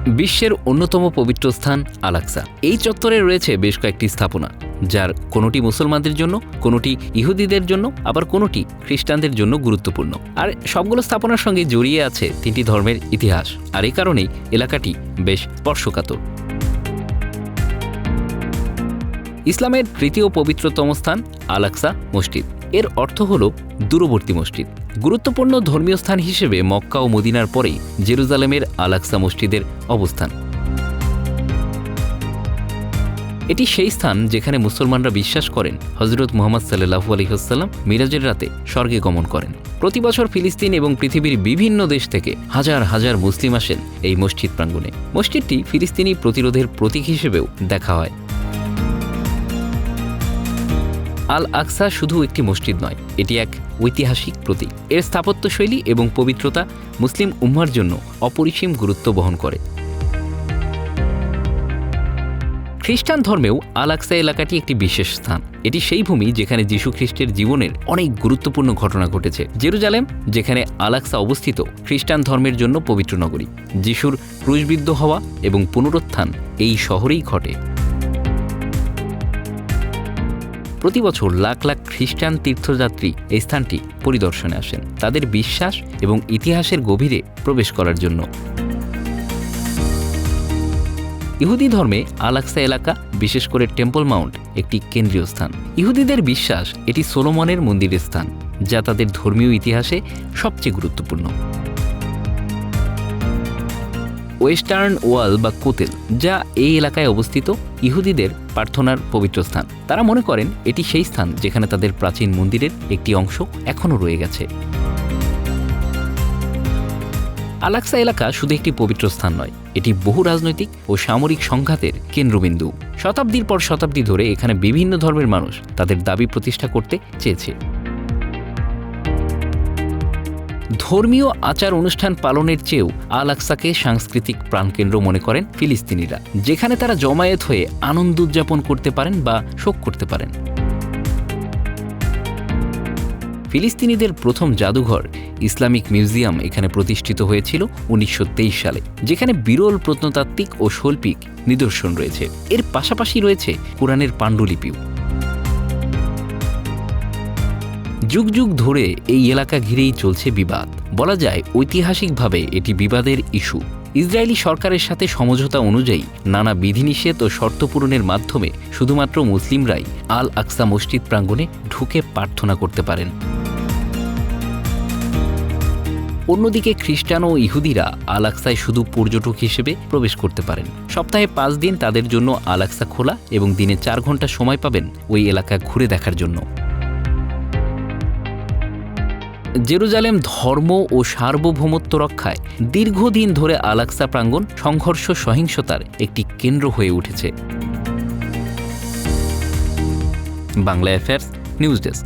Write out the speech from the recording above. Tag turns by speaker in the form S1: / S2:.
S1: বিশ্বের অন্যতম পবিত্র স্থান আল আকসা। এই চত্বরে রয়েছে বেশ কয়েকটি স্থাপনা, যার কোনোটি মুসলমানদের জন্য, কোনোটি ইহুদিদের জন্য, আবার কোনোটি খ্রিস্টানদের জন্য গুরুত্বপূর্ণ। আর সবগুলো স্থাপনার সঙ্গে জড়িয়ে আছে তিনটি ধর্মের ইতিহাস, আর এই কারণেই এলাকাটি বেশ স্পর্শকাতর। ইসলামের তৃতীয় পবিত্রতম স্থান আল আকসা মসজিদ। এর অর্থ হল দূরবর্তী মসজিদ। গুরুত্বপূর্ণ ধর্মীয় স্থান হিসেবে মক্কা ও মদিনার পরেই জেরুজালেমের আল আকসা মসজিদের অবস্থান। এটি সেই স্থান যেখানে মুসলমানরা বিশ্বাস করেন হযরত মুহাম্মদ সাল্লাল্লাহু আলাইহি ওয়াসাল্লাম মিরাজের রাতে স্বর্গে গমন করেন। প্রতি বছর ফিলিস্তিন এবং পৃথিবীর বিভিন্ন দেশ থেকে হাজার হাজার মুসলিম আসেন এই মসজিদ প্রাঙ্গণে। মসজিদটি ফিলিস্তিনি প্রতিরোধের প্রতীক হিসেবেও দেখা হয়। আল আকসা শুধু একটি মসজিদ নয়, এটি এক ঐতিহাসিক প্রতীক। এর স্থাপত্যশৈলী এবং পবিত্রতা মুসলিম উম্মার জন্য অপরিসীম গুরুত্ব বহন করে। খ্রিস্টান ধর্মেও আল আকসা এলাকাটি একটি বিশেষ স্থান। এটি সেই ভূমি যেখানে যীশু খ্রিস্টের জীবনের অনেক গুরুত্বপূর্ণ ঘটনা ঘটেছে। জেরুজালেম, যেখানে আল আকসা অবস্থিত, খ্রিস্টান ধর্মের জন্য পবিত্র নগরী। যীশুর ক্রুশবিদ্ধ হওয়া এবং পুনরুত্থান এই শহরেই ঘটে। প্রতি বছর লাখ লাখ খ্রিস্টান তীর্থযাত্রী এই স্থানটি পরিদর্শনে আসেন, তাদের বিশ্বাস এবং ইতিহাসের গভীরে প্রবেশ করার জন্য। ইহুদি ধর্মে আল আকসা এলাকা, বিশেষ করে টেম্পল মাউন্ট, একটি কেন্দ্রীয় স্থান। ইহুদিদের বিশ্বাস এটি সোলোমনের মন্দিরের স্থান, যা তাদের ধর্মীয় ইতিহাসে সবচেয়ে গুরুত্বপূর্ণ। ওয়েস্টার্ন ওয়াল বা কোতেল, যা এই এলাকায় অবস্থিত, ইহুদিদের প্রার্থনার পবিত্র স্থান। তারা মনে করেন এটি সেই স্থান যেখানে তাদের প্রাচীন মন্দিরের একটি অংশ এখনও রয়ে গেছে। আল আকসা এলাকা শুধু একটি পবিত্র স্থান নয়, এটি বহু রাজনৈতিক ও সামরিক সংঘাতের কেন্দ্রবিন্দু। শতাব্দীর পর শতাব্দী ধরে এখানে বিভিন্ন ধর্মের মানুষ তাদের দাবি প্রতিষ্ঠা করতে চেয়েছে। ধর্মীয় আচার অনুষ্ঠান পালনের চেয়েও আল আকসাকে সাংস্কৃতিক প্রাণকেন্দ্র মনে করেন ফিলিস্তিনিরা, যেখানে তারা জমায়েত হয়ে আনন্দ উদযাপন করতে পারেন বা শোক করতে পারেন। ফিলিস্তিনিদের প্রথম জাদুঘর ইসলামিক মিউজিয়াম এখানে প্রতিষ্ঠিত হয়েছিল 1923 সালে, যেখানে বিরল প্রত্নতাত্ত্বিক ও শৈল্পিক নিদর্শন রয়েছে। এর পাশাপাশি রয়েছে কোরআনের পাণ্ডুলিপিও। যুগ যুগ ধরে এই এলাকা ঘিরেই চলছে বিবাদ। বলা যায় ঐতিহাসিকভাবে এটি বিবাদের ইস্যু। ইসরায়েলি সরকারের সাথে সমঝোতা অনুযায়ী নানা বিধিনিষেধ ও শর্ত পূরণের মাধ্যমে শুধুমাত্র মুসলিমরাই আল আকসা মসজিদ প্রাঙ্গণে ঢুকে প্রার্থনা করতে পারেন। অন্যদিকে খ্রিস্টান ও ইহুদিরা আল আকসায় শুধু পর্যটক হিসেবে প্রবেশ করতে পারেন। সপ্তাহে 5 দিন তাদের জন্য আল আকসা খোলা এবং দিনে 4 ঘন্টা সময় পাবেন ওই এলাকা ঘুরে দেখার জন্য। জেরুজালেম ধর্ম ও সার্বভৌমত্ব রক্ষায় দীর্ঘদিন ধরে আল আকসা প্রাঙ্গণ সংঘর্ষ সহিংসতার একটি কেন্দ্র হয়ে উঠেছে। Bangla affairs news desk.